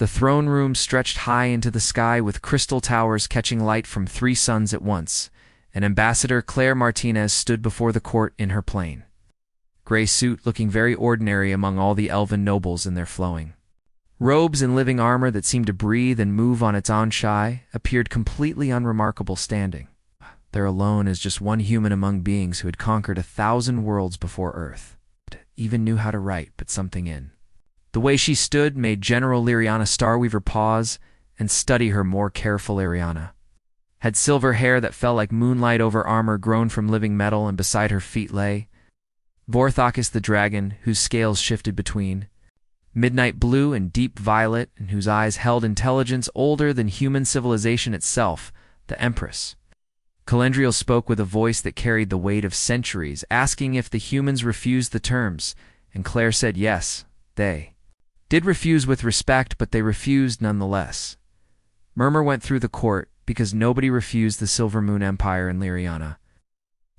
The throne room stretched high into the sky with crystal towers catching light from 3 suns at once, and Ambassador Claire Martinez stood before the court in her plain gray suit, looking very ordinary among all the elven nobles in their flowing robes and living armor that seemed to breathe and move on its own shy, appeared completely unremarkable standing there alone as just one human among beings who had conquered 1,000 worlds before Earth. Even knew how to write, but something in the way she stood made General Liriana Starweaver pause and study her more careful. Liriana had silver hair that fell like moonlight over armor grown from living metal, and beside her feet lay Vorthakis the dragon, whose scales shifted between midnight blue and deep violet, and whose eyes held intelligence older than human civilization itself, the Empress. Calendriel spoke with a voice that carried the weight of centuries, asking if the humans refused the terms, and Claire said yes, they did refuse with respect, but they refused nonetheless. Murmur went through the court, because nobody refused the Silver Moon Empire, and Liriana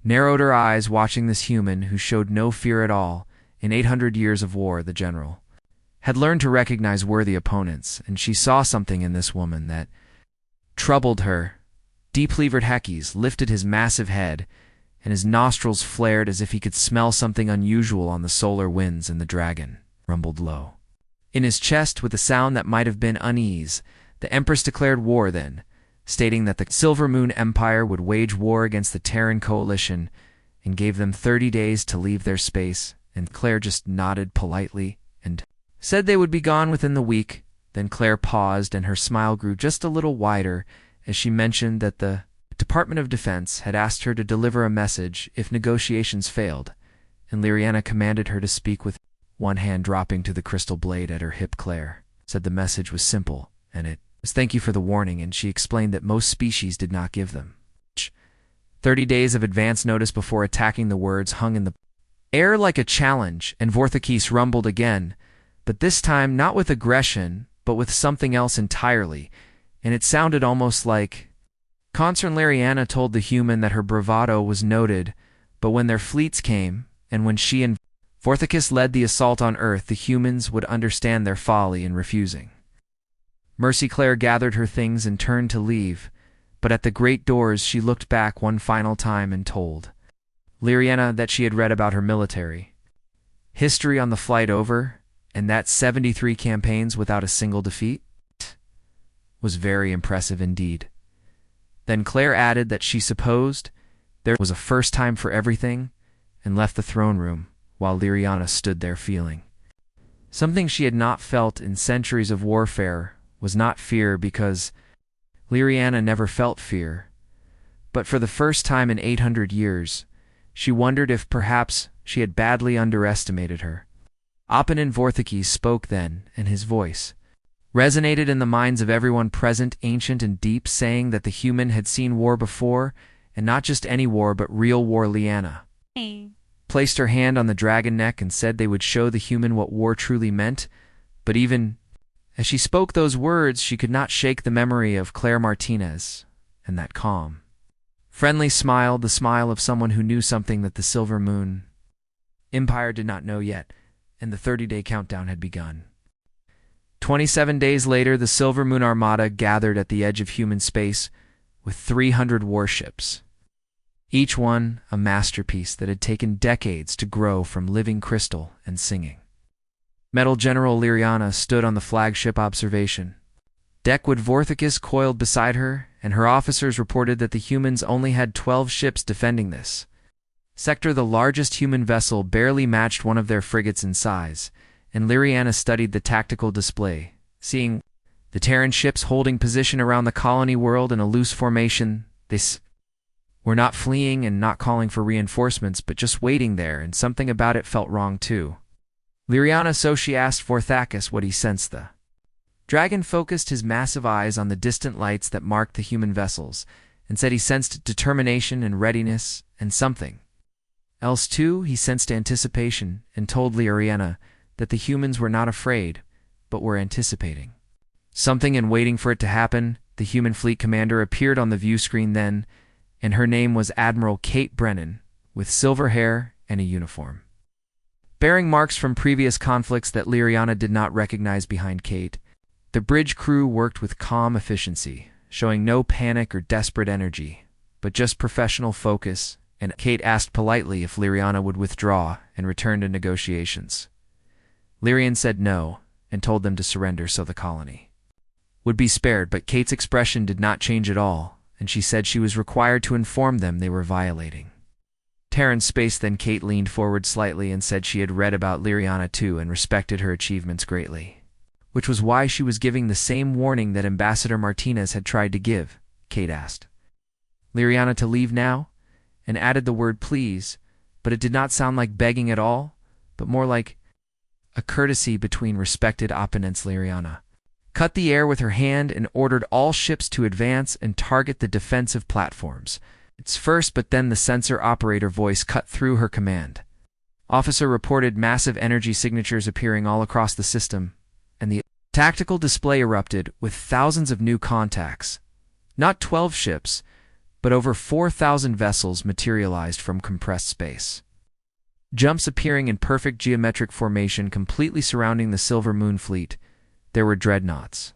narrowed her eyes watching this human who showed no fear at all. In 800 years of war, the general had learned to recognize worthy opponents, and she saw something in this woman that troubled her. Deep-levered Hekes lifted his massive head, and his nostrils flared as if he could smell something unusual on the solar winds, and the dragon rumbled low in his chest with a sound that might have been unease. The Empress declared war then, stating that the Silver Moon Empire would wage war against the Terran Coalition and gave them 30 days to leave their space, and Claire just nodded politely and said they would be gone within the week. Then Claire paused, and her smile grew just a little wider as she mentioned that the Department of Defense had asked her to deliver a message if negotiations failed, and Liriana commanded her to speak with one hand dropping to the crystal blade at her hip. Claire said the message was simple, and it was thank you for the warning, and she explained that most species did not give them 30 days of advance notice before attacking. The words hung in the air like a challenge, and Vorthakis rumbled again, but this time not with aggression, but with something else entirely, and it sounded almost like concern. Liriana told the human that her bravado was noted, but when their fleets came, and when she and Vorthakis led the assault on Earth, the humans would understand their folly in refusing mercy. Claire gathered her things and turned to leave, but at the great doors she looked back one final time and told Liriana that she had read about her military history on the flight over, and that 73 campaigns without a single defeat was very impressive indeed. Then Claire added that she supposed there was a first time for everything, and left the throne room, while Liriana stood there feeling something she had not felt in centuries of warfare. Was not fear, because Liriana never felt fear, but for the first time in 800 years, she wondered if perhaps she had badly underestimated her. Oponin Vorthakis spoke then, and his voice resonated in the minds of everyone present, ancient and deep, saying that the human had seen war before, and not just any war, but real war. Liriana placed her hand on the dragon neck and said they would show the human what war truly meant, but even as she spoke those words, she could not shake the memory of Claire Martinez and that calm, friendly smile, the smile of someone who knew something that the Silver Moon Empire did not know yet, and the 30-day countdown had begun. 27 days later, the Silver Moon Armada gathered at the edge of human space with 300 warships, each one a masterpiece that had taken decades to grow from living crystal and singing metal. General Liriana stood on the flagship observation deck with Vorthakis coiled beside her, and her officers reported that the humans only had 12 ships defending this sector. The largest human vessel barely matched one of their frigates in size, and Liriana studied the tactical display, seeing the Terran ships holding position around the colony world in a loose formation. They were not fleeing and not calling for reinforcements, but just waiting there, and something about it felt wrong too. Liriana, so she asked Vorthakis what he sensed. The dragon focused his massive eyes on the distant lights that marked the human vessels, and said he sensed determination and readiness, and something else too. He sensed anticipation, and told Liriana that the humans were not afraid, but were anticipating something and waiting for it to happen. The human fleet commander appeared on the view screen then, and her name was Admiral Kate Brennan, with silver hair and a uniform bearing marks from previous conflicts that Liriana did not recognize. Behind Kate, The bridge crew worked with calm efficiency, showing no panic or desperate energy, but just professional focus, and Kate asked politely if Liriana would withdraw and return to negotiations. Lyrian said no, and told them to surrender so the colony would be spared, but Kate's expression did not change at all, and she said she was required to inform them they were violating Terran's space. Then Kate leaned forward slightly and said she had read about Liriana too and respected her achievements greatly, which was why she was giving the same warning that Ambassador Martinez had tried to give. Kate asked Liriana to leave now, and added the word please, but it did not sound like begging at all, but more like a courtesy between respected opponents. Liriana cut the air with her hand and ordered all ships to advance and target the defensive platforms. It's first, but then the sensor operator voice cut through her command. Officer reported massive energy signatures appearing all across the system, and the tactical display erupted with thousands of new contacts. Not 12 ships, but over 4,000 vessels materialized from compressed space. Jumps appearing in perfect geometric formation completely surrounding the Silver Moon fleet. There were dreadnoughts,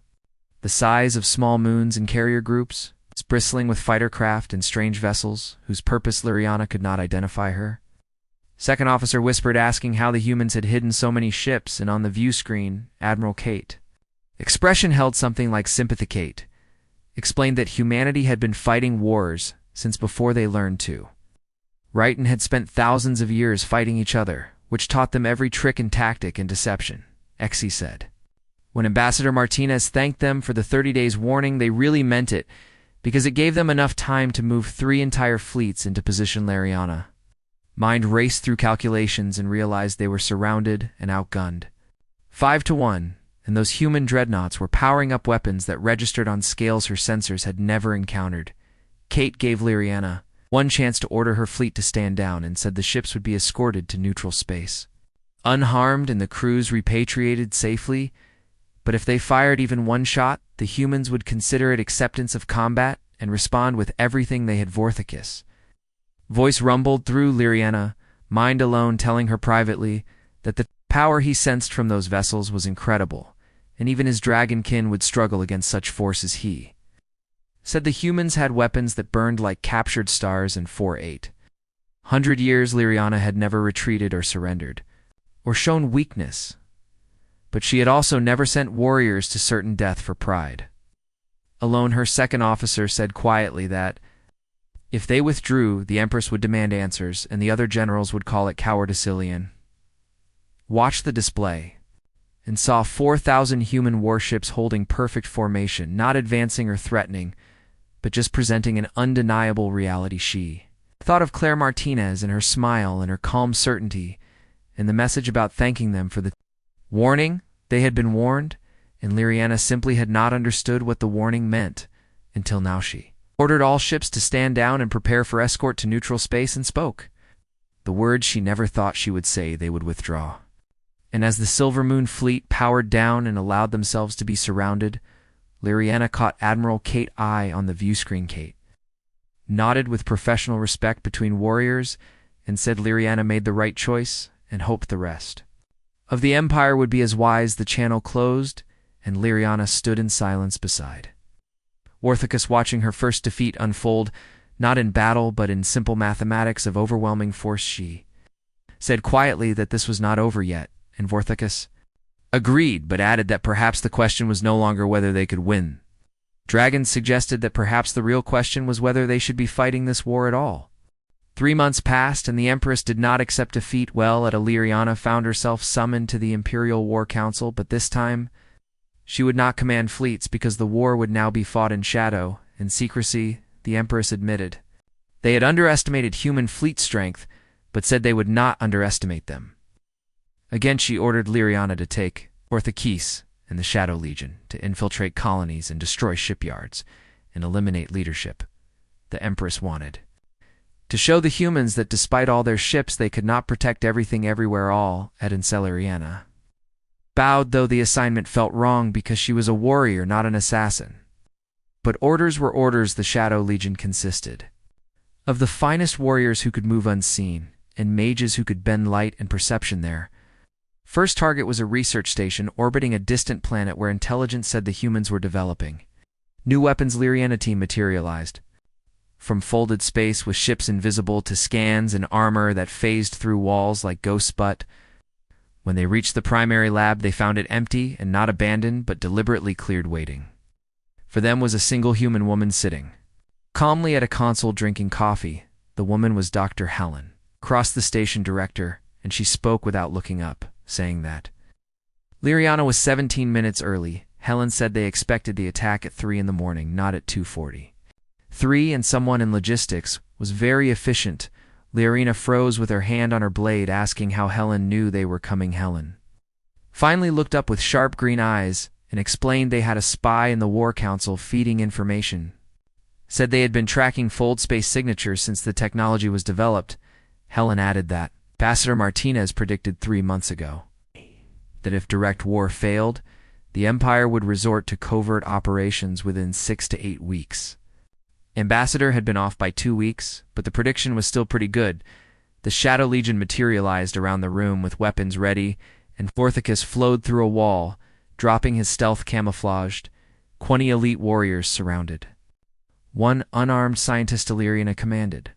the size of small moons and carrier groups, bristling with fighter craft and strange vessels, whose purpose Liriana could not identify her. Second officer whispered, asking how the humans had hidden so many ships, and on the view screen, Admiral Kate expression held something like sympathy. Kate explained that humanity had been fighting wars since before they learned to write and had spent thousands of years fighting each other, which taught them every trick and tactic and deception, Exie said. When Ambassador Martinez thanked them for the 30 days warning, they really meant it, because it gave them enough time to move 3 entire fleets into position. Liriana mind raced through calculations and realized they were surrounded and outgunned 5-1, and those human dreadnoughts were powering up weapons that registered on scales her sensors had never encountered. Kate gave Liriana one chance to order her fleet to stand down and said the ships would be escorted to neutral space, unharmed, and the crews repatriated safely. But if they fired even one shot, the humans would consider it acceptance of combat and respond with everything they had. Vorthicus voice rumbled through Liriana, mind alone telling her privately that the power he sensed from those vessels was incredible, and even his dragonkin would struggle against such force as he said. The humans had weapons that burned like captured stars, and for 800 years Liriana had never retreated or surrendered, or shown weakness. But she had also never sent warriors to certain death for pride. Alone, her second officer said quietly that if they withdrew, the Empress would demand answers, and the other generals would call it cowardice. Watched the display and saw 4,000 human warships holding perfect formation, not advancing or threatening, but just presenting an undeniable reality. She thought of Claire Martinez and her smile and her calm certainty, and the message about thanking them for the warning. They had been warned, and Liriana simply had not understood what the warning meant until now. She ordered all ships to stand down and prepare for escort to neutral space, and spoke the words she never thought she would say. They would withdraw. And as the Silver Moon fleet powered down and allowed themselves to be surrounded, Liriana caught Admiral Kate eye on the view screen. Kate nodded with professional respect between warriors and said Liriana made the right choice and hoped the rest of the Empire would be as wise. The channel closed, and Liriana stood in silence beside Vorthicus, watching her first defeat unfold, not in battle but in simple mathematics of overwhelming force. She said quietly that this was not over yet, and Vorthicus agreed, but added that perhaps the question was no longer whether they could win. Dragons suggested that perhaps the real question was whether they should be fighting this war at all. 3 months passed, and the Empress did not accept defeat. Liriana found herself summoned to the Imperial War Council, but this time she would not command fleets because the war would now be fought in shadow and secrecy. The Empress admitted they had underestimated human fleet strength, but said they would not underestimate them. Again, she ordered Liriana to take Vorthicus and the Shadow Legion to infiltrate colonies and destroy shipyards and eliminate leadership. The Empress wanted to show the humans that despite all their ships, they could not protect everything everywhere. All at Liriana bowed, though the assignment felt wrong because she was a warrior, not an assassin. But orders were orders. The Shadow Legion consisted of the finest warriors who could move unseen, and mages who could bend light and perception. Their First target was a research station orbiting a distant planet where intelligence said the humans were developing. New weapons Lyriana team materialized. From folded space with ships invisible to scans and armor that phased through walls like ghosts, but when they reached the primary lab, they found it empty and not abandoned, but deliberately cleared, waiting. For them was a single human woman sitting calmly at a console drinking coffee. The woman was Dr. Helen, across the station director, and she spoke without looking up, saying that Lyriana was 17 minutes early. Helen said they expected the attack at 3 in the morning, not at 2:40. 3 and someone in logistics was very efficient. Lyriana froze with her hand on her blade, asking how Helen knew they were coming. Helen finally looked up with sharp green eyes and explained they had a spy in the War Council feeding information. Said they had been tracking fold space signatures since the technology was developed. Helen added that Ambassador Martinez predicted 3 months ago that if direct war failed, the Empire would resort to covert operations within 6 to 8 weeks. Ambassador had been off by 2 weeks, but the prediction was still pretty good. The Shadow Legion materialized around the room with weapons ready, and Vorthicus flowed through a wall, dropping his stealth camouflaged. 20 elite warriors surrounded. One unarmed scientist Lyriana commanded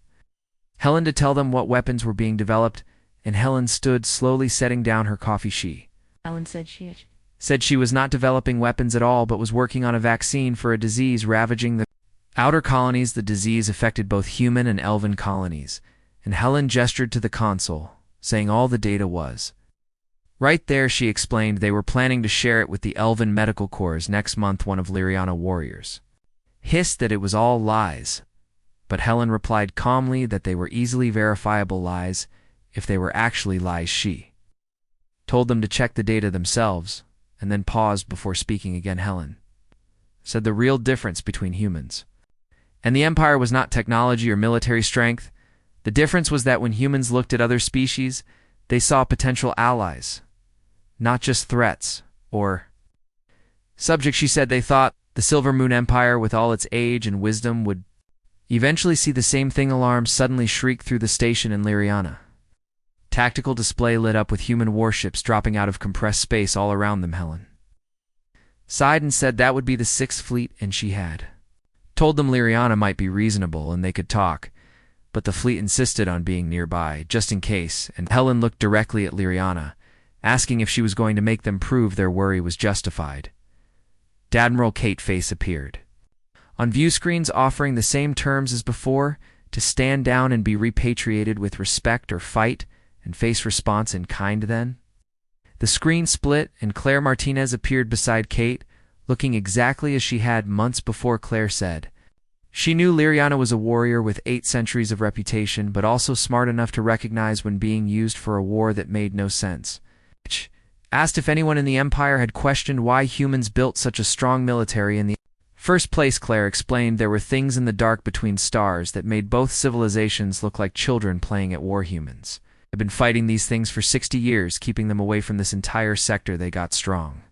Helen to tell them what weapons were being developed, and Helen stood slowly setting down her coffee. Helen said she was not developing weapons at all, but was working on a vaccine for a disease ravaging the outer colonies. The disease affected both human and elven colonies, and Helen gestured to the console, saying all the data was right there. She explained they were planning to share it with the Elven Medical Corps next month. One of Lyriana warriors hissed that it was all lies, but Helen replied calmly that they were easily verifiable lies if they were actually lies. She told them to check the data themselves, and then paused before speaking again. Helen said the real difference between humans and the Empire was not technology or military strength. The difference was that when humans looked at other species, they saw potential allies, not just threats or subjects. She said they thought the Silver Moon Empire, with all its age and wisdom, would eventually see the same thing. Alarms suddenly shrieked through the station in Lyriana. Tactical display lit up with human warships dropping out of compressed space all around them. Helen sighed and said that would be the 6th Fleet, and she had told them Lyriana might be reasonable and they could talk, but the fleet insisted on being nearby, just in case, and Helen looked directly at Lyriana, asking if she was going to make them prove their worry was justified. Admiral Kate face appeared on view screens, offering the same terms as before, to stand down and be repatriated with respect or fight, and face response in kind. Then the screen split and Claire Martinez appeared beside Kate, looking exactly as she had months before. Claire said she knew Lyriana was a warrior with 8 centuries of reputation, but also smart enough to recognize when being used for a war that made no sense. Asked if anyone in the Empire had questioned why humans built such a strong military in the first place. Claire explained there were things in the dark between stars that made both civilizations look like children playing at war. Humans had been fighting these things for 60 years, keeping them away from this entire sector. They got strong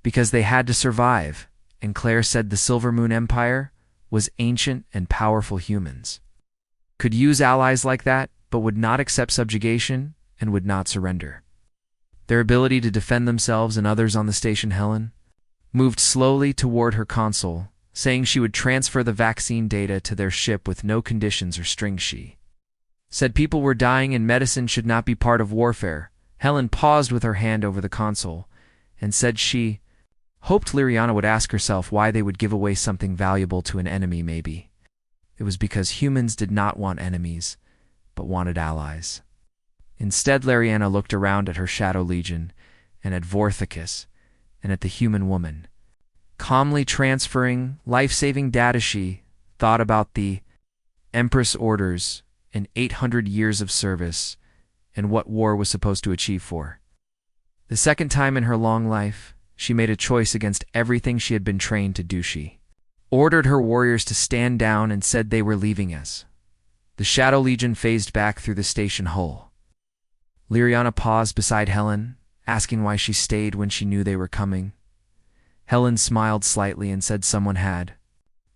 because they had to survive, and Claire said the Silver Moon Empire was ancient and powerful. Humans could use allies like that, but would not accept subjugation and would not surrender. Their ability to defend themselves and others on the station. Helen moved slowly toward her console, saying she would transfer the vaccine data to their ship with no conditions or strings. She said people were dying and medicine should not be part of warfare. Helen paused with her hand over the console and said she hoped Lyriana would ask herself why they would give away something valuable to an enemy. Maybe it was because humans did not want enemies, but wanted allies. Instead, Lyriana looked around at her Shadow Legion and at Vorthicus and at the human woman, calmly transferring life-saving data. She thought about the Empress orders and 800 years of service and what war was supposed to achieve for. The second time in her long life, she made a choice against everything she had been trained to do. She ordered her warriors to stand down and said they were leaving us. The Shadow Legion phased back through the station hull. Lyriana paused beside Helen, asking why she stayed when she knew they were coming. Helen smiled slightly and said someone had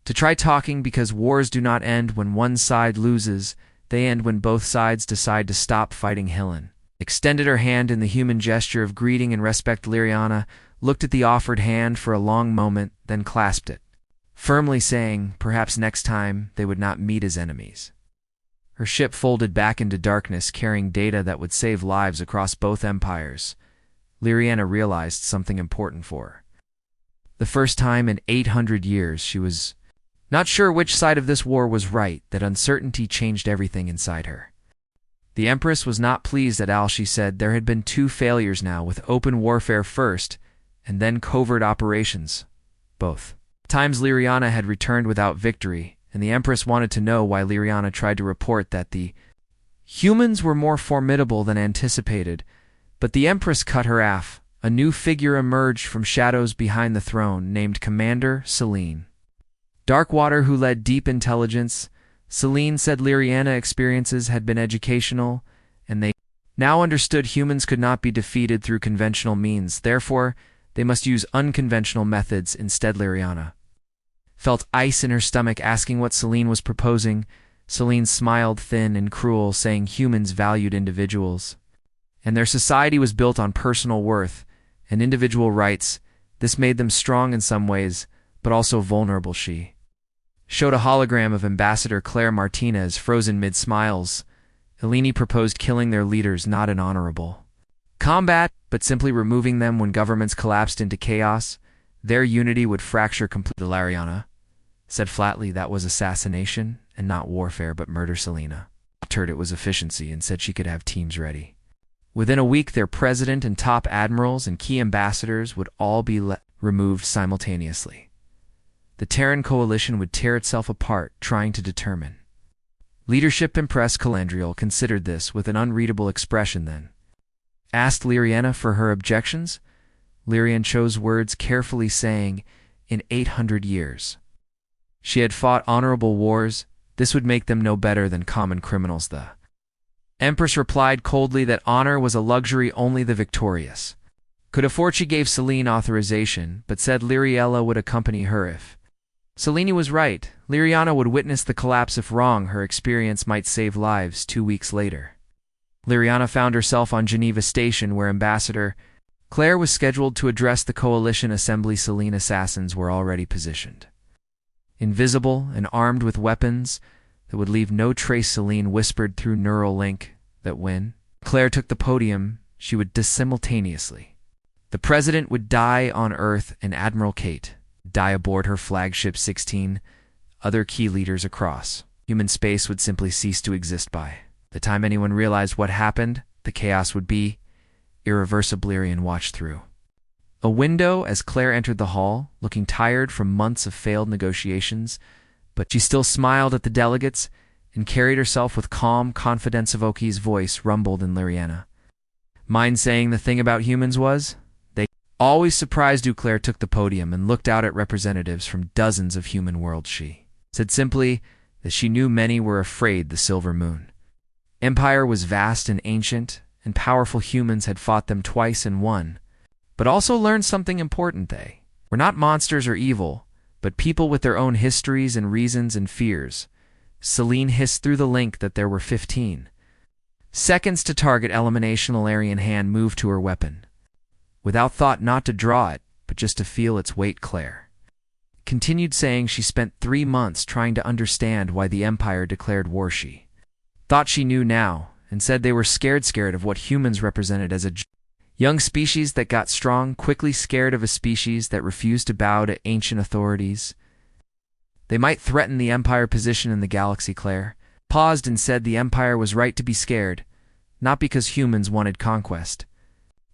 to try talking, because wars do not end when one side loses, they end when both sides decide to stop fighting. Helen extended her hand in the human gesture of greeting and respect. Liriana looked at the offered hand for a long moment, then clasped it, firmly saying perhaps next time they would not meet as enemies. Her ship folded back into darkness, carrying data that would save lives across both empires. Liriana realized something important for her. The first time in 800 years she was not sure which side of this war was right. That uncertainty changed everything inside her. The Empress was not pleased at all. She said there had been 2 failures now, with open warfare first and then covert operations. Both times Liriana had returned without victory, and the Empress wanted to know why. Liriana tried to report that the humans were more formidable than anticipated, but the Empress cut her off. A new figure emerged from shadows behind the throne, named Commander Selene Darkwater, who led deep intelligence. Selene said Liriana experiences had been educational, and they now understood humans could not be defeated through conventional means. Therefore, they must use unconventional methods instead. Liriana felt ice in her stomach, asking what Selene was proposing. Selene smiled, thin and cruel, saying humans valued individuals, and their society was built on personal worth and individual rights. This made them strong in some ways, but also vulnerable. She showed a hologram of Ambassador Claire Martinez, frozen mid-smiles. Eleni proposed killing their leaders, not in honorable combat, but simply removing them when governments collapsed into chaos. Their unity would fracture completely. Liriana said flatly that was assassination and not warfare, but murder. Selena heard it was efficiency and said she could have teams ready. Within a week, their president and top admirals and key ambassadors would all be removed simultaneously. The Terran coalition would tear itself apart, trying to determine leadership. Impressed Calandriel considered this with an unreadable expression, then asked Liriana for her objections. Lirian chose words carefully, saying, in 800 years she had fought honorable wars. This would make them no better than common criminals. The Empress replied coldly that honor was a luxury only the victorious could afford. She gave Selene authorization, but said Liriella would accompany her if Selene was right. Liriana would witness the collapse if wrong. Her experience might save lives. 2 weeks later, Liriana found herself on Geneva Station, where Ambassador Claire was scheduled to address the coalition assembly. Selene assassins were already positioned, invisible and armed with weapons that would leave no trace. Selene whispered through neural link that when Claire took the podium, she would die simultaneously. The president would die on Earth, and Admiral Kate die aboard her flagship. 16 other key leaders across human space would simply cease to exist. By the time anyone realized what happened, the chaos would be irreversible. Lirian watched through a window as Claire entered the hall, looking tired from months of failed negotiations, but she still smiled at the delegates and carried herself with calm confidence. Avoki's voice rumbled in Liriana. Mind saying the thing about humans was, they always surprised you. Claire took the podium and looked out at representatives from dozens of human worlds. She said simply that she knew many were afraid the Silver Moon Empire was vast and ancient, and powerful humans had fought them twice and won, but also learned something important. They were not monsters or evil, but people with their own histories and reasons and fears. Selene hissed through the link that there were 15 seconds to target elimination. Larian hand moved to her weapon, without thought, not to draw it, but just to feel its weight. Claire continued, saying she spent 3 months trying to understand why the Empire declared war. She thought she knew now, and said they were scared of what humans represented as a young species that got strong, quickly scared of a species that refused to bow to ancient authorities. They might threaten the Empire position in the galaxy. Claire paused and said the Empire was right to be scared, not because humans wanted conquest,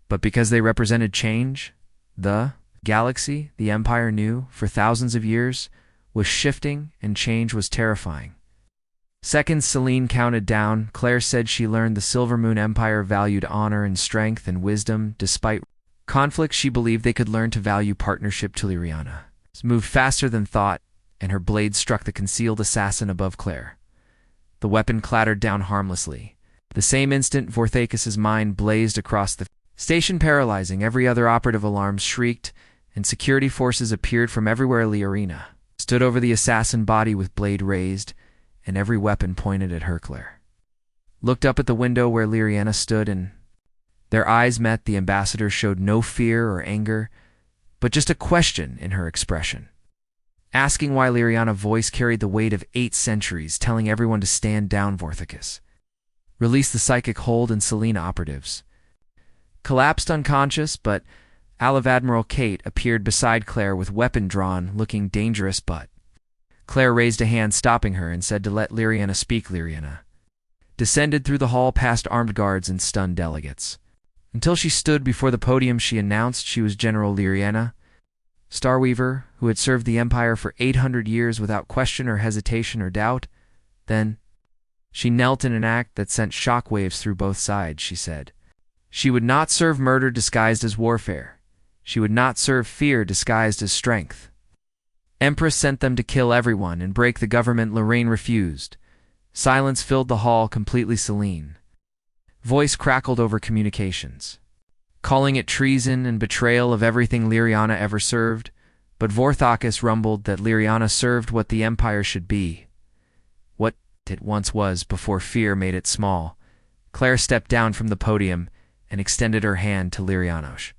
but because they represented change. The galaxy, the Empire knew, for thousands of years, was shifting, and change was terrifying. Seconds. Selene counted down. Claire said she learned the Silver Moon Empire valued honor and strength and wisdom. Despite conflict, she believed they could learn to value partnership. Liriana moved faster than thought, and her blade struck the concealed assassin above Claire. The weapon clattered down harmlessly. The same instant, Vorthakis's mind blazed across the station, paralyzing every other operative. Alarms shrieked, and security forces appeared from everywhere. Liriana stood over the assassin body with blade raised, and every weapon pointed at her. Claire looked up at the window where Liriana stood and Their eyes met. The ambassador showed no fear or anger, but just a question in her expression. Asking why, Liriana's voice carried the weight of 8 centuries, telling everyone to stand down. Vorthicus released the psychic hold and Selena operatives collapsed unconscious, but Aliv Admiral Kate appeared beside Claire with weapon drawn, looking dangerous, but Claire raised a hand stopping her and said to let Liriana speak. Liriana descended through the hall past armed guards and stunned delegates. Until she stood before the podium, she announced she was General Liriana, Starweaver, who had served the Empire for 800 years without question or hesitation or doubt. Then she knelt in an act that sent shockwaves through both sides. She said she would not serve murder disguised as warfare. She would not serve fear disguised as strength. Empress sent them to kill everyone and break the government. Lorraine refused. Silence filled the hall, completely serene. Voice crackled over communications, calling it treason and betrayal of everything Liriana ever served, but Vorthocus rumbled that Liriana served what the Empire should be, what it once was before fear made it small. Claire stepped down from the podium and extended her hand to Liriana.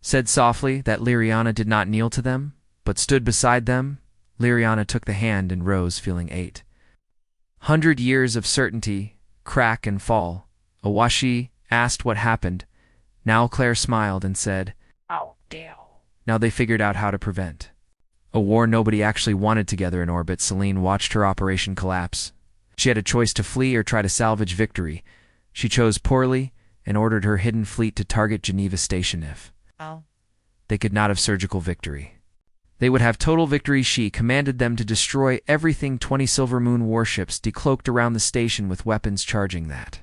Said softly that Liriana did not kneel to them, but stood beside them. Liriana took the hand and rose, feeling 800 years of certainty crack and fall. Awashi asked what happened. Now Claire smiled and said, "Oh, dear." Now they figured out how to prevent a war nobody actually wanted. Together in orbit, Celine watched her operation collapse. She had a choice to flee or try to salvage victory. She chose poorly and ordered her hidden fleet to target Geneva Station. If they could not have surgical victory, they would have total victory. She commanded them to destroy everything. 20 Silver Moon warships decloaked around the station with weapons charging. That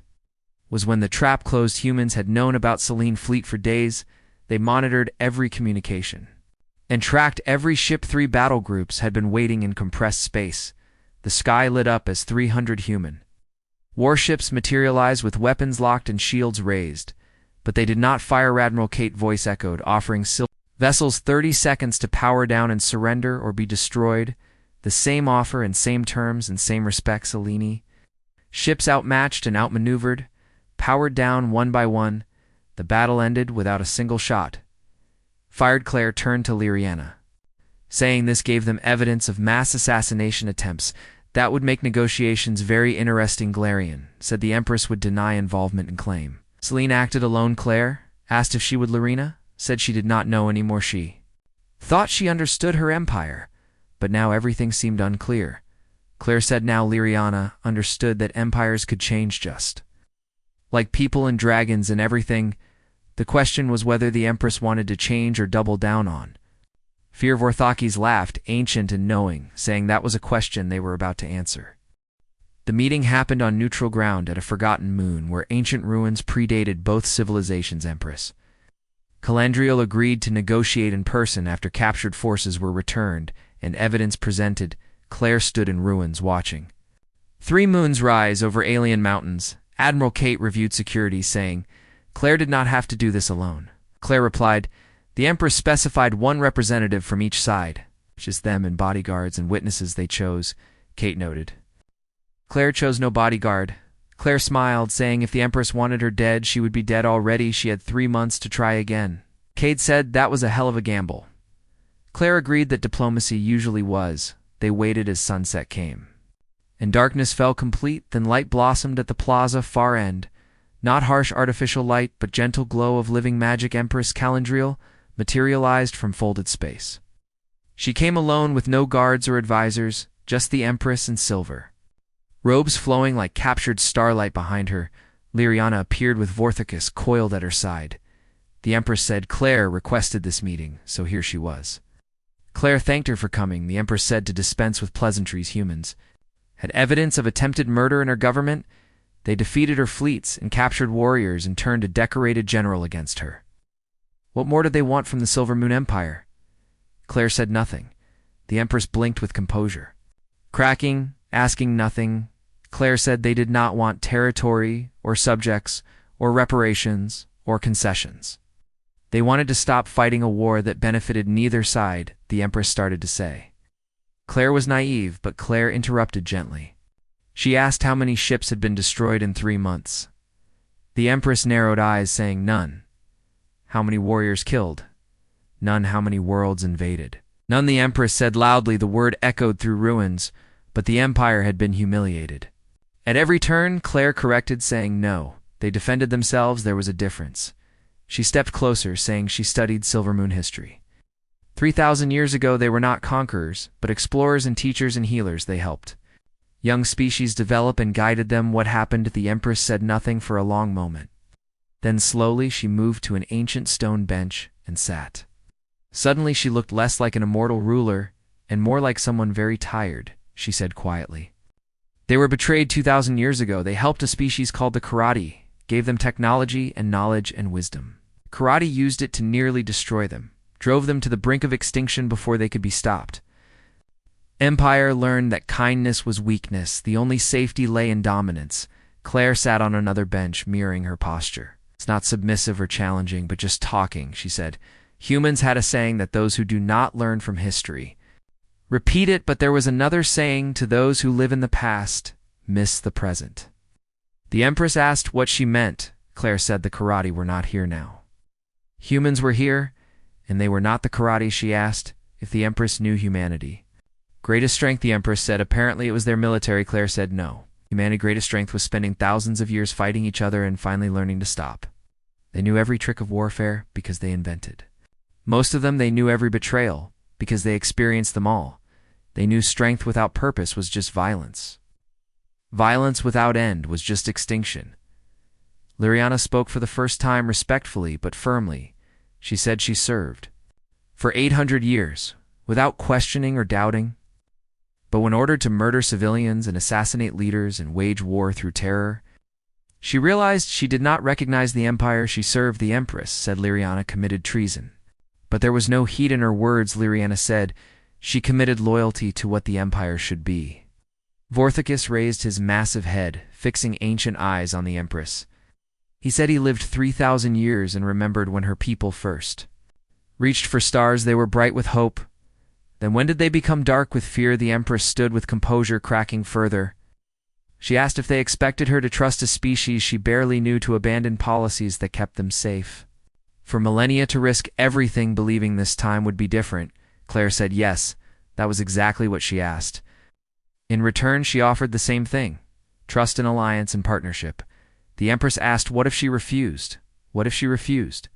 was when the trap closed. Humans had known about Celine's fleet for days. They monitored every communication and tracked every ship. 3 battle groups had been waiting in compressed space. The sky lit up as 300 human warships materialized with weapons locked and shields raised, but they did not fire. Admiral Kate voice echoed, offering vessels 30 seconds to power down and surrender or be destroyed. The same offer and same terms and same respect. Selene ships outmatched and outmaneuvered, powered down one by one. The battle ended without a single shot fired. Claire turned to Liriana, saying this gave them evidence of mass assassination attempts. That would make negotiations very interesting. Galarian said the Empress would deny involvement and claim Selene acted alone. Claire asked if she would. Liriana said she did not know anymore. She thought she understood her empire, but now everything seemed unclear. Claire said now Liriana understood that empires could change just like people and dragons and everything. The question was whether the Empress wanted to change or double down on fear. Vorthocus laughed, ancient and knowing, saying that was a question they were about to answer. The meeting happened on neutral ground at a forgotten moon where ancient ruins predated both civilizations. Empress Calandriel agreed to negotiate in person after captured forces were returned and evidence presented. Claire stood in ruins watching 3 moons rise over alien mountains. Admiral Kate reviewed security, saying Claire did not have to do this alone. Claire replied, the Empress specified 1 representative from each side, just them and bodyguards and witnesses they chose. Kate noted. Claire chose no bodyguard. Claire smiled, saying if the Empress wanted her dead, she would be dead already. She had 3 months to try again. Kate said that was a hell of a gamble. Claire agreed that diplomacy usually was. They waited as sunset came, and darkness fell complete. Then light blossomed at the plaza far end. Not harsh artificial light, but gentle glow of living magic. Empress Calandriel materialized from folded space. She came alone with no guards or advisors, just the Empress in silver robes flowing like captured starlight behind her. Liriana appeared with Vorthicus coiled at her side. The Empress said Claire requested this meeting, so here she was. Claire thanked her for coming. The Empress said to dispense with pleasantries. Humans had evidence of attempted murder in her government. They defeated her fleets and captured warriors and turned a decorated general against her. What more did they want from the Silver Moon Empire? Claire said nothing. The Empress blinked with composure. Cracking, asking nothing, Claire said they did not want territory or subjects or reparations or concessions. They wanted to stop fighting a war that benefited neither side, the Empress started to say. Claire was naive, but Claire interrupted gently. She asked how many ships had been destroyed in 3 months. The Empress narrowed eyes, saying, "None." "How many warriors killed?" "None." "How many worlds invaded?" "None." The Empress said loudly. The word echoed through ruins, but the Empire had been humiliated. At every turn, Claire corrected, saying, "No." They defended themselves. There was a difference. She stepped closer, saying she studied Silvermoon history. 3,000 years ago, they were not conquerors, but explorers and teachers and healers. They helped young species develop and guided them. What happened? The Empress said nothing for a long moment. Then slowly she moved to an ancient stone bench and sat. Suddenly she looked less like an immortal ruler and more like someone very tired. She said quietly, "They were betrayed 2,000 years ago. They helped a species called the Karate, gave them technology and knowledge and wisdom. Karate used it to nearly destroy them, drove them to the brink of extinction before they could be stopped. Empire learned that kindness was weakness. The only safety lay in dominance." Claire sat on another bench, mirroring her posture. "It's not submissive or challenging, but just talking," she said. "Humans had a saying that those who do not learn from history repeat it, but there was another saying: to those who live in the past, miss the present." The Empress asked what she meant. Claire said the Karate were not here now. Humans were here, and they were not the Karate. She asked if the Empress knew humanity. "Greatest strength," the Empress said. "Apparently it was their military." Claire said no. Humanity's greatest strength was spending thousands of years fighting each other and finally learning to stop. They knew every trick of warfare because they invented. Most of them, they knew every betrayal because they experienced them all. They knew strength without purpose was just violence. Violence without end was just extinction. Liriana spoke for the first time, respectfully but firmly. She said she served for 800 years, without questioning or doubting. But when ordered to murder civilians and assassinate leaders and wage war through terror, she realized she did not recognize the empire she served. "The Empress," said Liriana, "committed treason." But there was no heat in her words. Liriana said she committed loyalty to what the empire should be. Vorthicus raised his massive head, fixing ancient eyes on the Empress. He said he lived 3,000 years and remembered when her people first reached for stars. They were bright with hope. Then when did they become dark with fear? The Empress stood with composure, cracking further. She asked if they expected her to trust a species she barely knew, to abandon policies that kept them safe. For millennia to risk everything, believing this time would be different. Claire said yes, that was exactly what she asked. In return, she offered the same thing: trust and alliance and partnership. The Empress asked, what if she refused? What if she refused?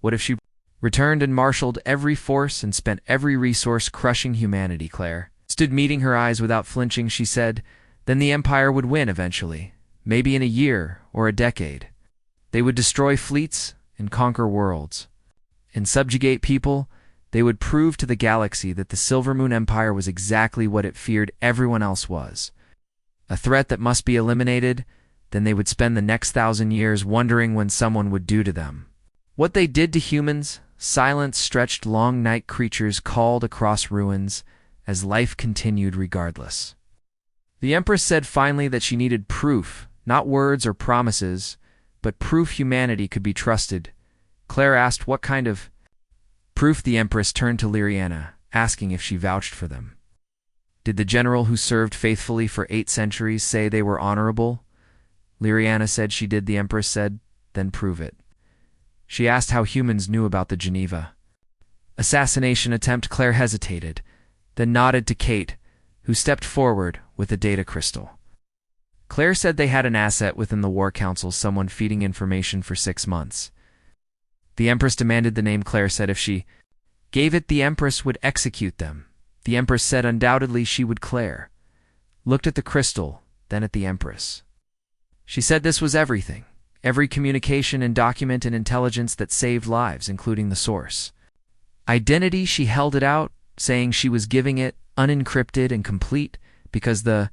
What if she returned and marshaled every force and spent every resource crushing humanity? Claire stood, meeting her eyes without flinching. She said, then the Empire would win eventually, maybe in a year or a decade. They would destroy fleets and conquer worlds and subjugate people. They would prove to the galaxy that the Silvermoon Empire was exactly what it feared everyone else was, a threat that must be eliminated. Then they would spend the next 1,000 years wondering when someone would do to them what they did to humans. Silence stretched. Long night creatures called across ruins as life continued regardless. The Empress said finally that she needed proof, not words or promises, but proof humanity could be trusted. Claire asked what kind of proof. The Empress turned to Liriana, asking if she vouched for them. Did the general who served faithfully for 8 centuries say they were honorable? Liriana said she did. The Empress said, then prove it. She asked how humans knew about the Geneva assassination attempt. Claire hesitated, then nodded to Kate, who stepped forward with a data crystal. Claire said they had an asset within the War Council, someone feeding information for 6 months. The Empress demanded the name. Claire said if she gave it, the Empress would execute them. The Empress said undoubtedly she would. Claire looked at the crystal, then at the Empress. She said this was everything, every communication and document and intelligence that saved lives, including the source identity. She held it out, saying she was giving it unencrypted and complete because the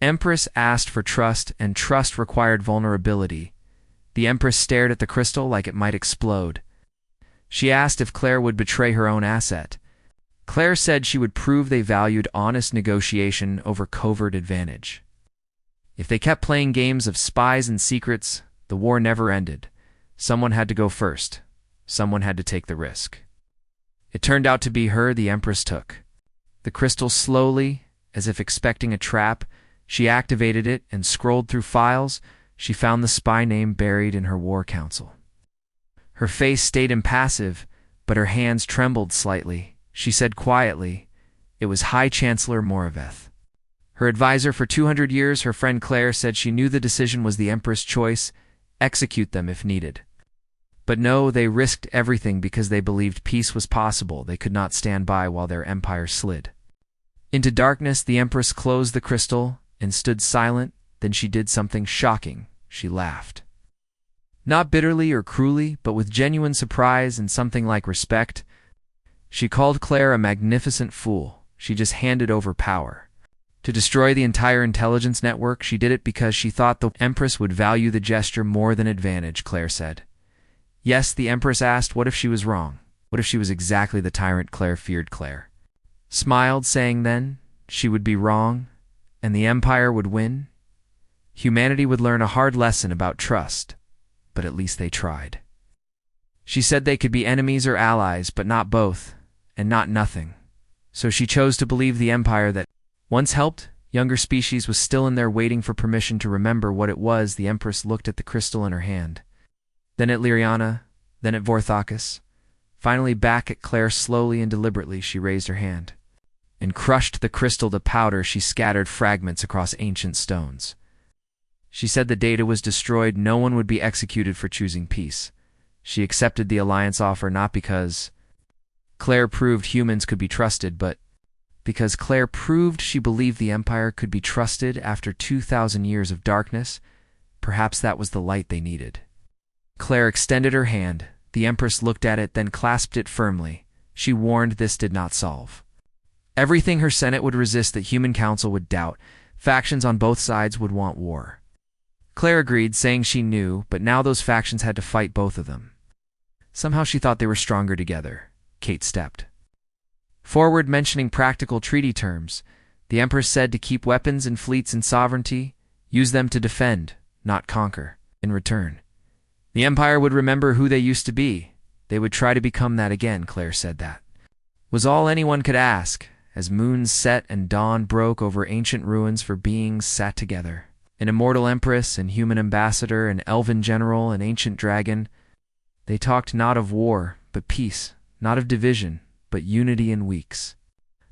Empress asked for trust, and trust required vulnerability. The Empress stared at the crystal like it might explode. She asked if Claire would betray her own asset. Claire said she would prove they valued honest negotiation over covert advantage. If they kept playing games of spies and secrets, the war never ended. Someone had to go first. Someone had to take the risk. It turned out to be her. The Empress took the crystal slowly, as if expecting a trap. She activated it and scrolled through files. she found the spy name buried in her war council. Her face stayed impassive, but her hands trembled slightly. She said quietly, "It was High Chancellor Moraveth." Her advisor for 200 years, her friend Claire, said she knew the decision was the Empress' choice, execute them if needed. But no, they risked everything because they believed peace was possible. They could not stand by while their empire slid into darkness. The Empress closed the crystal and stood silent. Then she did something shocking. She laughed. Not bitterly or cruelly, but with genuine surprise and something like respect. She called Claire a magnificent fool. She just handed over power to destroy the entire intelligence network. She did it because she thought the Empress would value the gesture more than advantage, Claire said. Yes, the Empress asked what if she was wrong? What if she was exactly the tyrant Claire feared? Claire smiled, saying then she would be wrong, and the Empire would win. Humanity would learn a hard lesson about trust, but at least they tried. She said they could be enemies or allies, but not both, and not nothing. So she chose to believe the Empire that once helped younger species was still in there waiting for permission to remember what it was. The Empress looked at the crystal in her hand, then at Liriana, then at Vorthakis. Finally back at Claire. Slowly and deliberately she raised her hand and crushed the crystal to powder. She scattered fragments across ancient stones. She said the data was destroyed. No one would be executed for choosing peace. She accepted the alliance offer not because Claire proved humans could be trusted, but because Claire proved she believed the Empire could be trusted after 2,000 years of darkness. Perhaps that was the light they needed. Claire extended her hand. The Empress looked at it, then clasped it firmly. She warned this did not solve everything. Her Senate would resist. The Human Council would doubt. Factions on both sides would want war. Claire agreed, saying she knew, but now those factions had to fight both of them. Somehow she thought they were stronger together. Kate stepped forward, mentioning practical treaty terms. The Empress said to keep weapons and fleets in sovereignty, use them to defend, not conquer. In return, the Empire would remember who they used to be. They would try to become that again. Claire said that was all anyone could ask. As moons set and dawn broke over ancient ruins, for beings sat together. An immortal Empress, an human ambassador, an elven general, an ancient dragon. They talked not of war, but peace, not of division, but unity. In weeks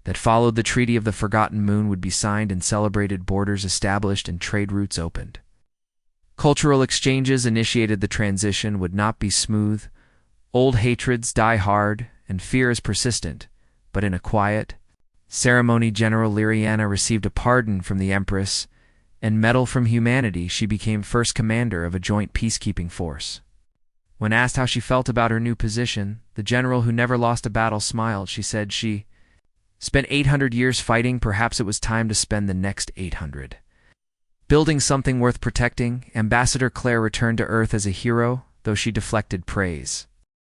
that followed, the Treaty of the Forgotten Moon would be signed and celebrated, borders established and trade routes opened. Cultural exchanges initiated. The transition would not be smooth. Old hatreds die hard, and fear is persistent, but in a quiet ceremony, General Liriana received a pardon from the Empress and medal from humanity. She became first commander of a joint peacekeeping force. When asked how she felt about her new position, the general, who never lost a battle, smiled. She said she spent 800 years fighting. Perhaps it was time to spend the next 800 building something worth protecting. Ambassador Claire returned to Earth as a hero, though she deflected praise.